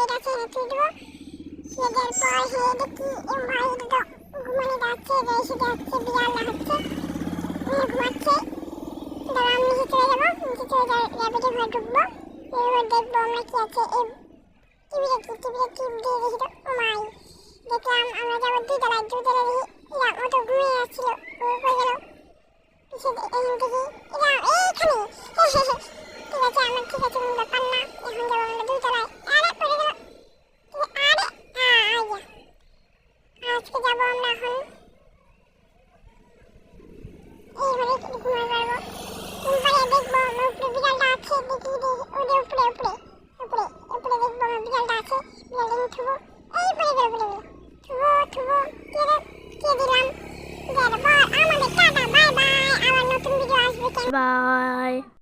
Bed আছে এনে তুই দেবো। শুয়ে দেওয়ার পর দেখি ভাই এটা তো ঘুমানো যাচ্ছে, এসে যাচ্ছে বিড়াল হচ্ছে ঘুমাচ্ছে। দাঁড়া আমি নিচে চলে যাবো, নিচে চলে যাওয়ার র্যাপিডে ঘরে ঢুকবো, এবার দেখবো আমরা কি আছে। টিভিটা টিপ দিয়ে দেখি তো ও মাই, দেখলাম আমরা যাবো দুতলায় দেখি এরা ও তো ঘুমিয়ে যাচ্ছিল, ও হয়ে গেল এখান থেকে এরা এইখানে। ঠিক আছে আমার ঠিক আছে কোনো ব্যাপার না, এখন যাবো আমরা দুতলায়। আরে পড়ে গেল, আরে আইয়া আজকে যাবো আমরা এখন এই ঘরে ঘুমাই পারবো। ঘুমাই দেখবো আমার উপরে বিড়ালটা আছে, দেখি ওদের উপরে উপরে উপরে উপরে দেখবো আমার বিড়ালটা আছে, বিড়ালটা থুবো, এই পড়ে গেল পড়ে গেল, থুবো থুবো কে দিলাম। আমাদের টাটা বাই বাই, আবার নতুন ভিডিও আসবে। বাই।